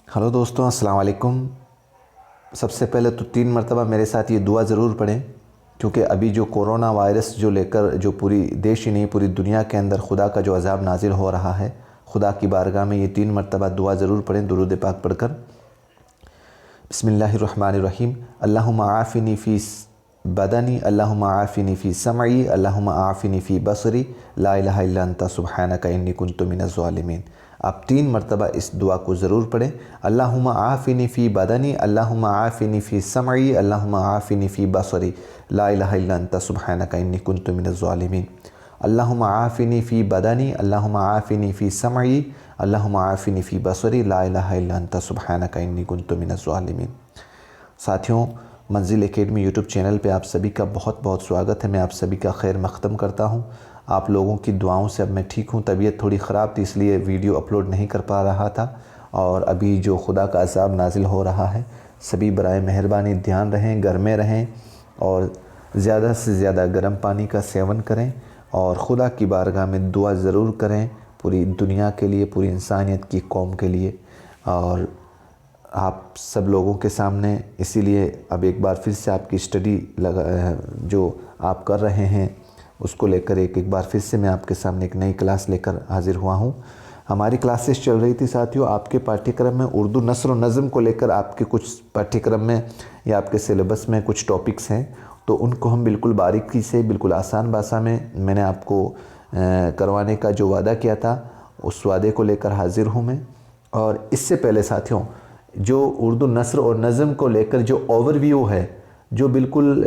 Hello दोस्तों, अस्सलाम वालेकुम। सबसे पहले तो 3 मरतबा मेरे साथ ये दुआ ज़रूर पढ़ें, क्योंकि अभी जो कोरोना वायरस जो लेकर जो पूरी देश ही नहीं पूरी दुनिया के अंदर खुदा का जो अज़ाब नाजिल हो रहा है, खुदा की बारगाह में ये 3 मरतबा दुआ ज़रूर पढ़ें दुरूद पाक पढ़कर। बिस्मिल्लाहिर्रहमानिर्रहीम। अल्लाहुम्मा आफ़िनी फ़ी बदनी, अल्लाहुम्मा आफ़िनी फ़ी समई, अल्लाहुम्मा आफ़िनी फ़ी बसरी, ला इलाहा इल्ला अंता सुब्हानका इन्नी कुन्तु मिनज़ ज़ालिमीन। आप 3 मरतबा इस दुआ को ज़रूर पढ़ें। अल्लाहुम्मा आफ़िनी फ़ी बदनी, अल्लाहुम्मा आफ़िनी फ़ी समई, अल्लाहुम्मा आफ़िनी फ़ी बसरी, ला इलाहा इल्ला अंता सुब्हानका इन्नी कुन्तु मिनज़ ज़ालिमीन। अल्लाहुम्मा आफ़िनी फ़ी बदनी, अल्लाहुम्मा आफ़िनी फ़ी समई, अल्लाहुम्मा आफ़िनी फ़ी बसरी, ला इलाहा इल्ला अंता सुब्हानका इन्नी कुन्तु मिनज़ ज़ालिमीन। साथियों, मंजिल एकेडमी यूट्यूब चैनल पे आप सभी का बहुत बहुत स्वागत है। मैं आप सभी का खैर मक़दम करता हूँ। आप लोगों की दुआओं से अब मैं ठीक हूँ। तबीयत थोड़ी ख़राब थी, इसलिए वीडियो अपलोड नहीं कर पा रहा था। और अभी जो खुदा का अज़ाब नाजिल हो रहा है, सभी बराए मेहरबानी ध्यान रहें, घर में रहें और ज़्यादा से ज़्यादा गर्म पानी का सेवन करें और खुदा की बारगाह में दुआ ज़रूर करें पूरी दुनिया के लिए, पूरी इंसानियत की कौम के लिए। और आप सब लोगों के सामने इसीलिए अब एक बार फिर से आपकी स्टडी जो आप कर रहे हैं उसको लेकर एक बार फिर से मैं आपके सामने एक नई क्लास लेकर हाज़िर हुआ हूँ। हमारी क्लासेस चल रही थी साथियों, आपके पाठ्यक्रम में उर्दू नस्र व नज़म को लेकर आपके कुछ पाठ्यक्रम में या आपके सिलेबस में कुछ टॉपिक्स हैं, तो उनको हम बिल्कुल बारीकी से, बिल्कुल आसान भाषा में मैंने आपको करवाने का जो वादा किया था, उस वादे को लेकर हाज़िर हूँ मैं। और इससे पहले साथियों, जो उर्दू नस्र और नज़म को लेकर जो ओवरव्यू है, जो बिल्कुल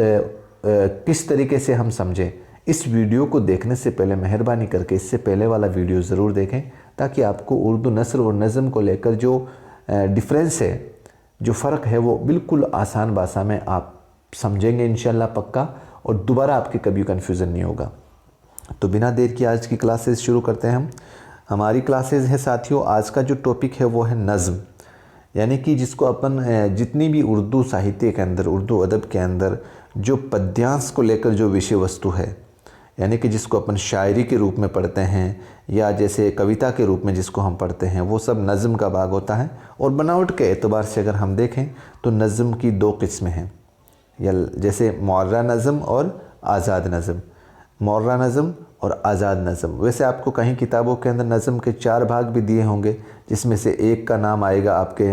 किस तरीके से हम समझें, इस वीडियो को देखने से पहले मेहरबानी करके इससे पहले वाला वीडियो ज़रूर देखें, ताकि आपको उर्दू नस्र और नज़म को लेकर जो डिफरेंस है, जो फ़र्क है, वो बिल्कुल आसान भाषा में आप समझेंगे इंशाल्लाह पक्का, और दोबारा आपके कभी कन्फ्यूज़न नहीं होगा। तो बिना देर की आज की क्लासेस शुरू करते हैं हम। हमारी क्लासेस है साथियों, आज का जो टॉपिक है वो है नज़म, यानी कि जिसको अपन जितनी भी उर्दू साहित्य के अंदर, उर्दू अदब के अंदर जो पद्यांश को लेकर जो विषय वस्तु है, यानी कि जिसको अपन शायरी के रूप में पढ़ते हैं या जैसे कविता के रूप में जिसको हम पढ़ते हैं, वो सब नज़म का भाग होता है। और बनावट के एतबार से अगर हम देखें तो नज़म की 2 किस्में हैं, या जैसे मुअर्रा नज़म और आज़ाद नज़म। मुअर्रा नज़म और आज़ाद नज़म, वैसे आपको कहीं किताबों के अंदर नज़म के 4 भाग भी दिए होंगे, जिसमें से एक का नाम आएगा आपके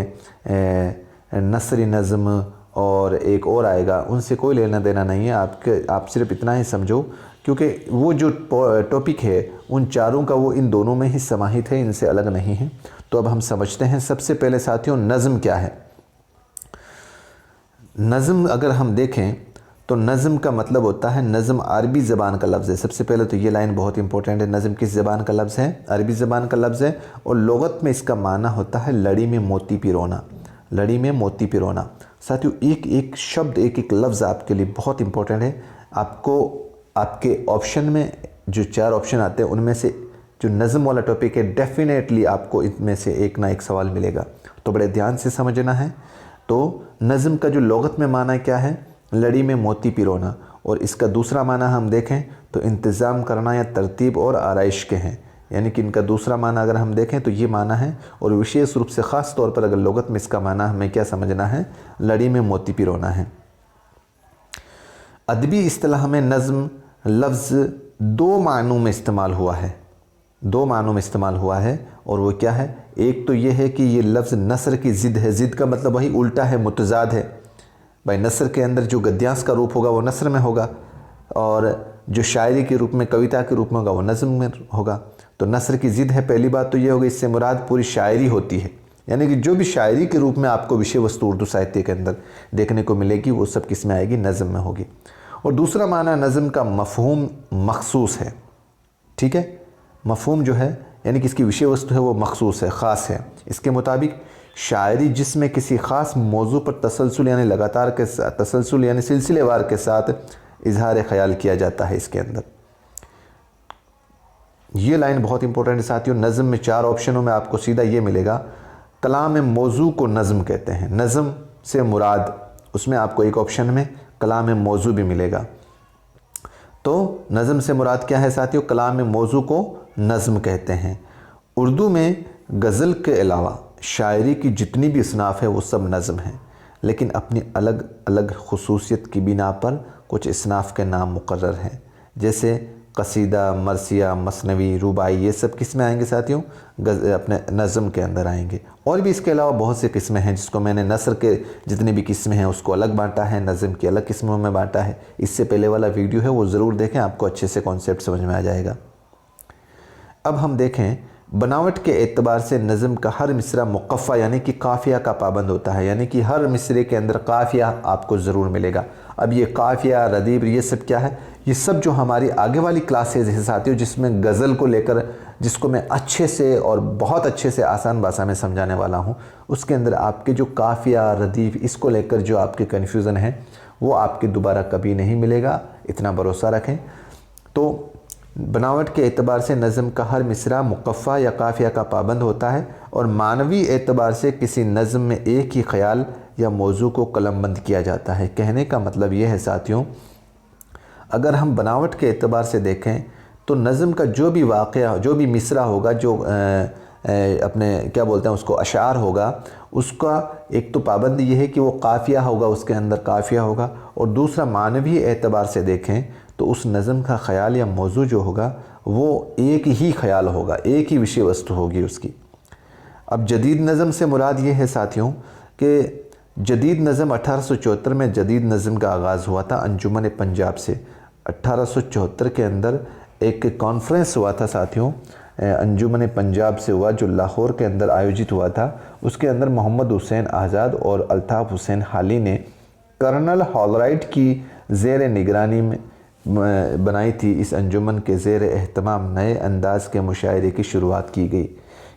नसरी नज़म और एक और आएगा, उनसे कोई लेना देना नहीं है। आप सिर्फ इतना ही समझो, क्योंकि वो जो टॉपिक है उन चारों का वो इन दोनों में ही समाहित है, इनसे अलग नहीं है। तो अब हम समझते हैं सबसे पहले साथियों, नज़म क्या है। नज़म अगर हम देखें तो नज़म का मतलब होता है, नज़म अरबी ज़बान का लफ्ज़ है। सबसे पहले तो ये लाइन बहुत इंपॉर्टेंट है, नज़म किस ज़बान का लफ्ज़ है? अरबी ज़बान का लफ्ज़ है। और लुग़त में इसका माना होता है लड़ी में मोती पिरोना, लड़ी में मोती पिरोना। साथियों, एक एक शब्द, एक एक लफ्ज़ आपके लिए बहुत इंपॉर्टेंट है। आपको आपके ऑप्शन में जो 4 ऑप्शन आते हैं, उनमें से जो नज़म वाला टॉपिक है, डेफिनेटली आपको इनमें से एक ना एक सवाल मिलेगा, तो बड़े ध्यान से समझना है। तो नज़म का जो लुग़त में माना क्या है? लड़ी में मोती पिरोना। और इसका दूसरा माना हम देखें तो इंतज़ाम करना या तरतीब और आराइश के हैं, यानी कि इनका दूसरा माना अगर हम देखें तो ये माना है। और विशेष रूप से ख़ास तौर पर अगर लुग़त में इसका माना हमें क्या समझना है? लड़ी में मोती पिरोना है। अदबी इस्तिलाह में नज़म लफ्ज़ 2 मानों में इस्तेमाल हुआ है, 2 मानों में इस्तेमाल हुआ है। और वो क्या है? एक तो ये है कि ये लफ्ज़ नसर की ज़िद है। ज़िद का मतलब वही उल्टा है, मुतज़ाद है। भाई नसर के अंदर जो गद्यांश का रूप होगा वो नसर में होगा, और जो शायरी के रूप में, कविता के रूप में होगा वो नज़म में होगा। तो नसर की ज़िद है, पहली बात तो ये होगी। इससे मुराद पूरी शायरी होती है, यानी कि जो भी शायरी के रूप में आपको विषय वस्तु उर्दू साहित्य के अंदर देखने को मिलेगी, वो सब किस में आएगी? नज़म में होगी। और दूसरा माना नज़म का मफ़हूम मखसूस है। ठीक है, मफ़हूम जो है यानी कि इसकी विषय वस्तु है वो मखसूस है, ख़ास है। इसके मुताबिक शायरी जिसमें किसी ख़ास मौजू पर तसलसल यानी लगातार के साथ, तसलसल यानी सिलसिलेवार के साथ इजहार ख़याल किया जाता है। इसके अंदर ये लाइन बहुत इंपॉर्टेंट है साथियों। नज़म में 4 ऑप्शनों में आपको सीधा ये मिलेगा, कलाम मौजू को नज़म कहते हैं। नज़म से मुराद, उसमें आपको एक ऑप्शन में कलाम मौजू भी मिलेगा। तो नज़म से मुराद क्या है साथियों? कलाम मौजू को नज़म कहते हैं। उर्दू में गज़ल के अलावा, शायरी की जितनी भी असनाफ़ है वो सब नज़म हैं, लेकिन अपनी अलग अलग खुसूसियत की बिना पर कुछ असनाफ़ के नाम मुकर्रर हैं। जैसे कसीदा, मरसिया, मसनवी, रुबाई, ये सब किस्में आएंगे साथियों, अपने नज़म के अंदर आएंगे। और भी इसके अलावा बहुत सी किस्में हैं, जिसको मैंने नसर के जितनी भी किस्में हैं उसको अलग बांटा है, नज़म की अलग किस्मों में बांटा है। इससे पहले वाला वीडियो है वो ज़रूर देखें, आपको अच्छे से कॉन्सेप्ट समझ में आ जाएगा। अब हम देखें, बनावट के एतबार से नज़म का हर मिसरा मुक़फ़ा यानी कि काफ़िया का पाबंद होता है, यानी कि हर मिसरे के अंदर काफ़िया आपको ज़रूर मिलेगा। अब ये काफ़िया, रदीफ, ये सब क्या है? ये सब जो हमारी आगे वाली क्लासेज है साथियों, जिसमें गज़ल को लेकर, जिसको मैं अच्छे से और बहुत अच्छे से आसान भाषा में समझाने वाला हूँ, उसके अंदर आपके जो काफ़िया, रदीफ, इसको लेकर जो आपके कन्फ्यूज़न है वो आपके दोबारा कभी नहीं मिलेगा, इतना भरोसा रखें। तो बनावट के एतबार से नज़म का हर मिसरा मुक़फ़ा या काफ़िया का पाबंद होता है, और मानवी एतबार से किसी नज़म में एक ही ख़याल या मौजू को कलमबंद किया जाता है। कहने का मतलब ये है साथियों, अगर हम बनावट के एतबार से देखें तो नज़म का जो भी वाक़या, जो भी मिसरा होगा, जो अपने क्या बोलते हैं उसको, अशार होगा, उसका एक तो पाबंदी ये है कि वो काफ़िया होगा, उसके अंदर काफ़िया होगा, और दूसरा मानवी एतबार से देखें तो उस नज़म का ख़याल या मौजू जो होगा वो एक ही ख़याल होगा, एक ही विषय वस्तु होगी उसकी। अब जदीद नज़म से मुराद ये है साथियों कि जदीद नज़म 1874 में जदीद नज़म का आगाज़ हुआ था अंजुमन पंजाब से। 1874 के अंदर एक कॉन्फ्रेंस हुआ था साथियों, अंजुमन पंजाब से हुआ, जो लाहौर के अंदर आयोजित हुआ था। उसके अंदर मोहम्मद हुसैन आज़ाद और अल्ताफ़ हुसैन हाली ने कर्नल हॉलराइट की ज़ेर निगरानी में बनाई थी। इस अंजुमन के ज़ेर एहतमाम नए अंदाज़ के मुशायरे की शुरुआत की गई।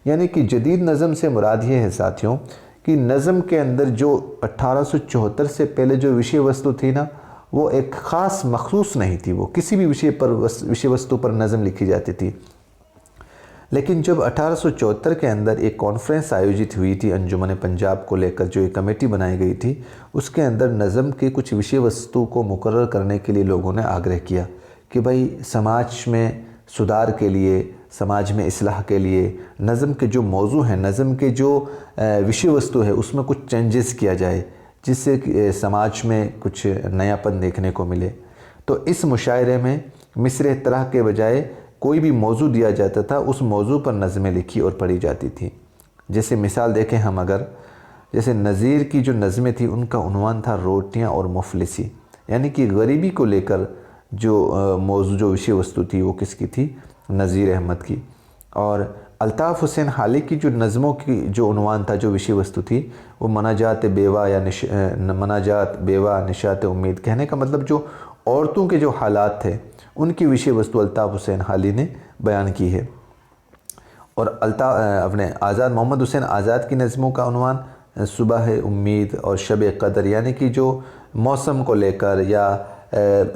यानी कि जदीद नज़म से मुराद ये है साथियों कि नज़म के अंदर जो 1874 से पहले जो विषय वस्तु थी ना, वो एक ख़ास मखसूस नहीं थी, वो किसी भी विषय वस्तु पर नज़म लिखी जाती थी। लेकिन जब 1874 के अंदर एक कॉन्फ्रेंस आयोजित हुई थी अंजुमन पंजाब को लेकर, जो एक कमेटी बनाई गई थी, उसके अंदर नज़म के कुछ विषय वस्तु को मुकर्रर करने के लिए लोगों ने आग्रह किया कि भाई समाज में सुधार के लिए, समाज में इस्लाह के लिए नज़म के जो मौजू हैं, नज़म के जो विषय वस्तु है, उसमें कुछ चेंजेस किया जाए, जिससे समाज में कुछ नयापन देखने को मिले। तो इस मुशायरे में मिसरे तरह के बजाय कोई भी मौजू दिया जाता था, उस मौजू पर नज़में लिखी और पढ़ी जाती थी। जैसे मिसाल देखें हम अगर, जैसे नज़ीर की जो नज़में थी उनका उन्वान था रोटियां और मुफलिसी, यानी कि गरीबी को लेकर जो मौजू, जो विषय वस्तु थी वो किसकी थी? नज़ीर अहमद की। और अल्ताफ़ हुसैन हाली की जो नज़मों की जो उन्वान था, जो विषय वस्तु थी, वो मनाजात बेवा या मनाजात बेवा निशात उम्मीद। कहने का मतलब जो औरतों के जो हालात थे उनकी विषय वस्तु अल्ताफ़ हुसैन हाली ने बयान की है। और अपने आज़ाद, मोहम्मद हुसैन आज़ाद की नज़मों का उन्वान सुबह उम्मीद और शब कदर, यानी कि जो मौसम को लेकर या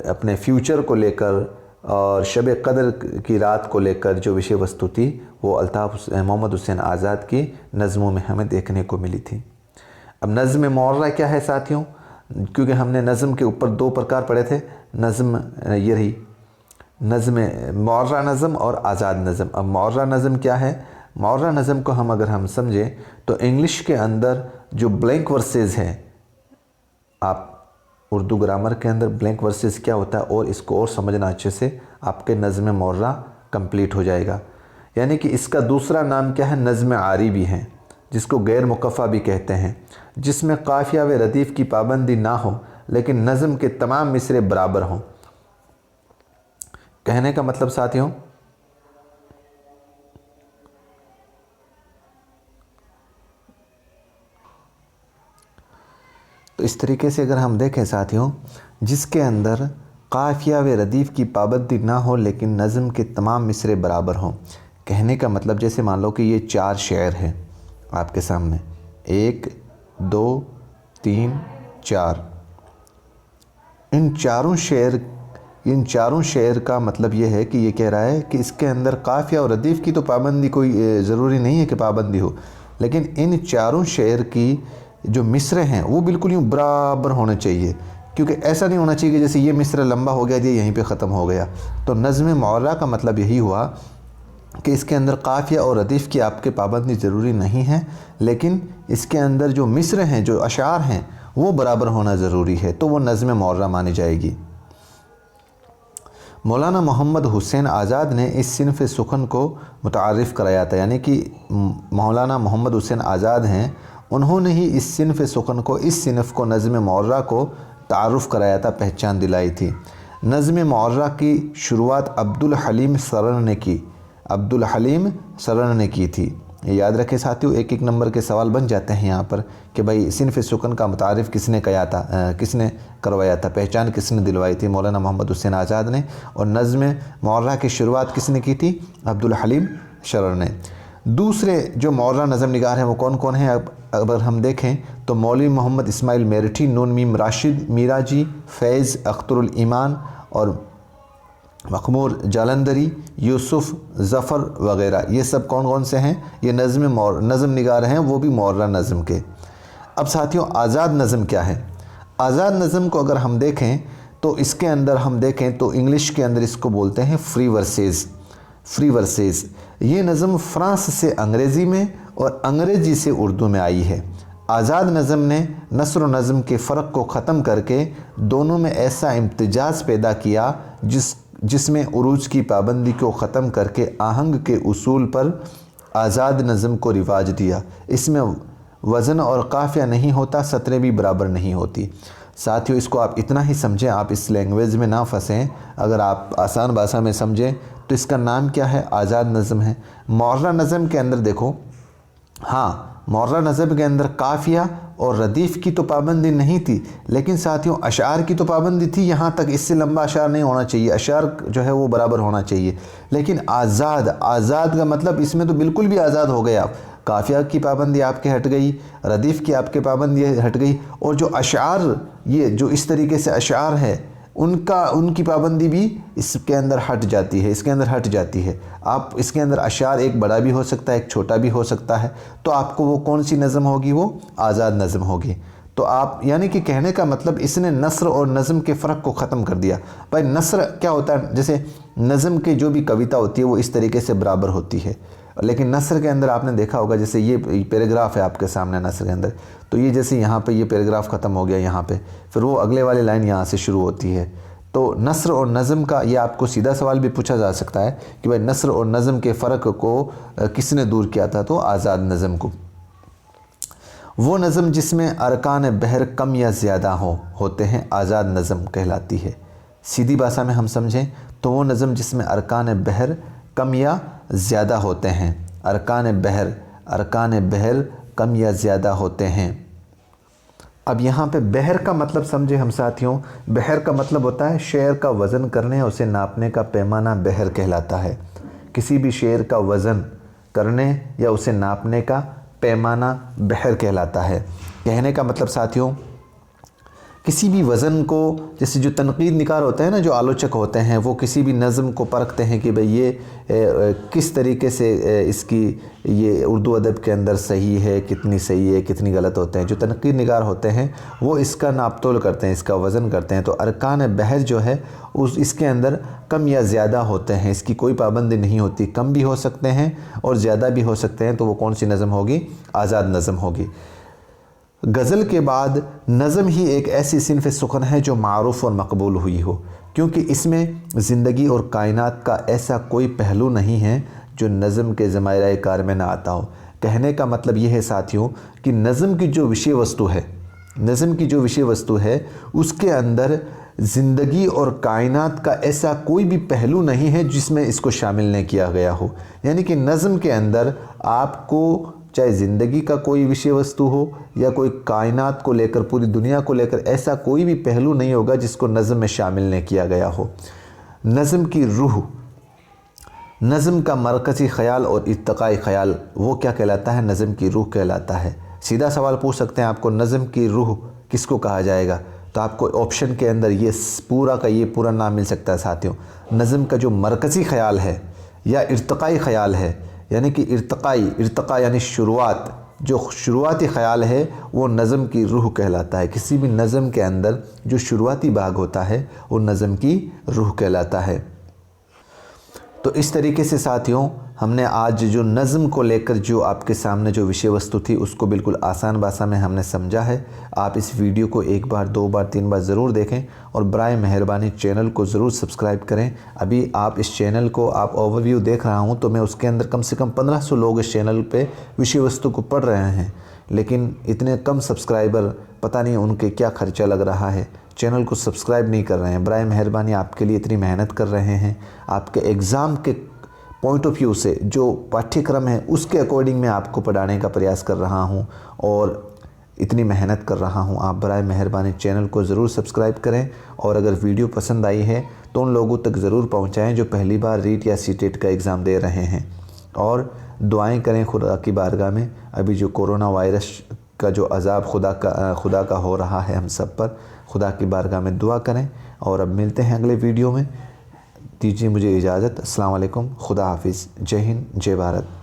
अपने फ्यूचर को लेकर और शब कदर की रात को लेकर जो विषय वस्तु थी, वो मोहम्मद हुसैन आज़ाद की नज़मों में हमें देखने को मिली थी। अब नज़्म मुअर्रा क्या है साथियों? क्योंकि हमने नज़म के ऊपर दो प्रकार पढ़े थे, नज़म ये रही, नज़्म मुअर्रा नज़म और आज़ाद नज़म। अब मुअर्रा नज़म क्या है? मुअर्रा नज़म को अगर हम समझें तो इंग्लिश के अंदर जो ब्लैंक वर्सेस हैं, आप उर्दू ग्रामर के अंदर ब्लैंक वर्सेस क्या होता है, और इसको और समझना अच्छे से, आपके नज़्म मुअर्रा कंप्लीट हो जाएगा। यानी कि इसका दूसरा नाम क्या है? नज़्म आरी भी है, जिसको गैर मुकफ़ा भी कहते हैं, जिसमें काफ़िया व रदीफ़ की पाबंदी ना हो, लेकिन नज़म के तमाम मिसरे बराबर हों। कहने का मतलब साथियों, तो इस तरीके से अगर हम देखें साथियों, जिसके अंदर काफ़िया व रदीफ़ की पाबंदी ना हो लेकिन नज़म के तमाम मिसरे बराबर हों। कहने का मतलब, जैसे मान लो कि ये 4 शेर हैं आपके सामने, 1 2 3 4। इन चारों शेर का मतलब ये है कि ये कह रहा है कि इसके अंदर काफ़िया और रदीफ़ की तो पाबंदी कोई ज़रूरी नहीं है कि पाबंदी हो, लेकिन इन चारों शेर की जो मिसरे हैं वो बिल्कुल यूँ बराबर होने चाहिए। क्योंकि ऐसा नहीं होना चाहिए कि जैसे ये मिसरा लंबा हो गया, ये यहीं पे ख़त्म हो गया। तो नज़्म मुअर्रा का मतलब यही हुआ कि इसके अंदर काफ़िया और रदीफ़ की आपके पाबंदी ज़रूरी नहीं है, लेकिन इसके अंदर जो मिस्र हैं, जो अशार हैं, वो बराबर होना ज़रूरी है, तो वो नज़्म मुअर्रा मानी जाएगी। मौलाना मोहम्मद हुसैन आज़ाद ने इस सिनफ़ सुखन को मुतारिफ़ कराया था, यानी कि मौलाना मोहम्मद हुसैन आज़ाद हैं, उन्होंने ही इस सिनफ़ सुखन को, इस सिनफ़ को नज़्म मुअर्रा को तारुफ़ कराया था, पहचान दिलाई थी। नज़्म मुअर्रा की शुरुआत अब्दुल हलीम सरन ने की, अब्दुल हलीम सरन ने की थी। याद रखें साथियों, एक एक नंबर के सवाल बन जाते हैं यहाँ पर कि भाई सिनफ़ सुकन का मुतारिफ़ किसने किया था, किसने करवाया था, पहचान किसने दिलवाई थी, मौलाना मोहम्मद हुसैन आज़ाद ने। और नज़्म मुअर्रा की शुरुआत किसने की थी, अब्दुल हलीम शरर ने। दूसरे जो मुअर्रा नज़म निगार हैं वो कौन कौन हैं, अगर हम देखें तो मौलवी मोहम्मद इस्माइल मेरठी, नून मीम राशिद मिराजी, फैज़ अख्तरुल ईमान और मखमूर जालंधरी, यूसुफ़ ज़फ़र वग़ैरह, ये सब कौन कौन से हैं, ये नज़म निगार हैं, वो भी मुअर्रा नज़म के। अब साथियों, आज़ाद नज़म क्या है? आज़ाद नज़म को अगर हम देखें तो इसके अंदर हम देखें तो इंग्लिश के अंदर इसको बोलते हैं फ्री वर्सेस, फ्री वर्सेस। ये नज़म फ़्रांस से अंग्रेज़ी में और अंग्रेज़ी से उर्दू में आई है। आज़ाद नज़म ने नस्र व नज़म के फ़र्क को ख़त्म करके दोनों में ऐसा इम्तिजाज़ पैदा किया जिसमें उरूज की पाबंदी को ख़त्म करके आहंग के उसूल पर आज़ाद नज़म को रिवाज दिया। इसमें वज़न और काफ़िया नहीं होता, सतरें भी बराबर नहीं होती। साथियों, इसको आप इतना ही समझें, आप इस लैंग्वेज में ना फंसें। अगर आप आसान भाषा में समझें तो इसका नाम क्या है, आज़ाद नज़म है। मुअर्रा नज़म के अंदर देखो, हाँ, मुअर्रा नज़म के अंदर काफ़िया और रदीफ़ की तो पाबंदी नहीं थी, लेकिन साथियों अशार की तो पाबंदी थी। यहाँ तक इससे लंबा अशार नहीं होना चाहिए, अशार जो है वो बराबर होना चाहिए। लेकिन आज़ाद, आज़ाद का मतलब इसमें तो बिल्कुल भी आज़ाद हो गए आप। काफ़िया की पाबंदी आपके हट गई, रदीफ़ की आपके पाबंदी हट गई, और जो अशार, ये जो इस तरीके से अशार है उनकी पाबंदी भी इसके अंदर हट जाती है, इसके अंदर हट जाती है। आप इसके अंदर अशार एक बड़ा भी हो सकता है, एक छोटा भी हो सकता है, तो आपको वो कौन सी नज़म होगी, वो आज़ाद नज़म होगी। तो आप, यानी कि कहने का मतलब इसने नस्र और नज़म के फ़र्क को ख़त्म कर दिया। भाई नस्र क्या होता है, जैसे नज़म की जो भी कविता होती है वो इस तरीके से बराबर होती है, लेकिन नस्र के अंदर आपने देखा होगा, जैसे ये पैराग्राफ है आपके सामने नस्र के अंदर, तो ये जैसे यहाँ पे ये पैराग्राफ ख़त्म हो गया यहाँ पे, फिर वो अगले वाली लाइन यहाँ से शुरू होती है। तो नस्र और नज़म का ये आपको सीधा सवाल भी पूछा जा सकता है कि भाई नस्र और नज़म के फ़र्क को किसने दूर किया था, तो आज़ाद नज़म को। वो नज़म जिसमें अरकान बहर कम या ज़्यादा होते हैं आज़ाद नज़म कहलाती है। सीधी भाषा में हम समझें तो वो नज़म जिसमें अरकान बहर कम या ज़्यादा होते हैं, अरकान बहर कम या ज़्यादा होते हैं। अब यहाँ पे बहर का मतलब समझे हम साथियों, बहर का मतलब होता है शेर का वज़न करने, उसे नापने का पैमाना बहर कहलाता है। किसी भी शेर का वज़न करने या उसे नापने का पैमाना बहर कहलाता है। कहने का मतलब साथियों, किसी भी वज़न को, जैसे जो तनकीद निगार होते हैं ना, जो आलोचक होते हैं, वो किसी भी नज़म को परखते हैं कि भाई ये किस तरीके से इसकी ये उर्दू अदब के अंदर सही है, कितनी सही है, कितनी गलत होते हैं। जो तनकीद निगार होते हैं वो इसका नापतोल करते हैं, इसका वज़न करते हैं। तो अरकान बहर जो है इसके अंदर कम या ज़्यादा होते हैं, इसकी कोई पाबंदी नहीं होती, कम भी हो सकते हैं और ज़्यादा भी हो सकते हैं। तो वो कौन सी नज़म होगी, आज़ाद नज़म होगी। गज़ल के बाद नज़म ही एक ऐसी सिनफ़ सुखन है जो मारूफ़ और मकबूल हुई हो, क्योंकि इसमें ज़िंदगी और कायनात का ऐसा कोई पहलू नहीं है जो नज़म के ज़मायरा कार में ना आता हो। कहने का मतलब ये है साथियों कि नज़म की जो विषय वस्तु है, नज़म की जो विषय वस्तु है उसके अंदर ज़िंदगी और कायनात का ऐसा कोई भी पहलू नहीं है जिसमें इसको शामिल नहीं किया गया हो। यानी कि नज़म के अंदर आपको चाहे ज़िंदगी का कोई विषय वस्तु हो या कोई कायनात को लेकर, पूरी दुनिया को लेकर, ऐसा कोई भी पहलू नहीं होगा जिसको नज़म में शामिल नहीं किया गया हो। नज़म की रूह, नज़म का मरकज़ी ख़याल और इर्तिक़ाई ख़याल, वो क्या कहलाता है, नज़म की रूह कहलाता है। सीधा सवाल पूछ सकते हैं आपको, नज़म की रूह किसको कहा जाएगा, तो आपको ऑप्शन के अंदर ये पूरा नाम मिल सकता है साथियों। नज़म का जो मरकज़ी ख़याल है या इर्तिक़ाई ख़याल है, यानी कि इर्तिक़ा यानी शुरुआत, जो शुरुआती ख़याल है वो नज़म की रूह कहलाता है। किसी भी नज़म के अंदर जो शुरुआती भाग होता है वो नज़म की रूह कहलाता है। तो इस तरीके से साथियों हमने आज जो नज़्म को लेकर जो आपके सामने जो विषय वस्तु थी उसको बिल्कुल आसान भाषा में हमने समझा है। आप इस वीडियो को 1 बार 2 बार 3 बार ज़रूर देखें और बराए मेहरबानी चैनल को ज़रूर सब्सक्राइब करें। अभी आप इस चैनल को आप ओवरव्यू देख रहा हूँ तो मैं उसके अंदर कम से कम 1500 लोग इस चैनल पे विषय वस्तु को पढ़ रहे हैं, लेकिन इतने कम सब्सक्राइबर, पता नहीं उनके क्या खर्चा लग रहा है, चैनल को सब्सक्राइब नहीं कर रहे हैं। बराए मेहरबानी आपके लिए इतनी मेहनत कर रहे हैं, आपके एग्ज़ाम के पॉइंट ऑफ व्यू से जो पाठ्यक्रम है उसके अकॉर्डिंग मैं आपको पढ़ाने का प्रयास कर रहा हूं और इतनी मेहनत कर रहा हूं। आप बराए मेहरबानी चैनल को ज़रूर सब्सक्राइब करें और अगर वीडियो पसंद आई है तो उन लोगों तक ज़रूर पहुंचाएं जो पहली बार रीट या सीटेट का एग्ज़ाम दे रहे हैं। और दुआएं करें खुदा की बारगाह में, अभी जो कोरोना वायरस का जो अज़ाब खुदा का हो रहा है हम सब पर, खुदा की बारगाह में दुआ करें। और अब मिलते हैं अगले वीडियो में, दीजिए मुझे इजाज़त। अस्सलाम वालेकुम, खुदा हाफिज़, जय हिंद, जय भारत।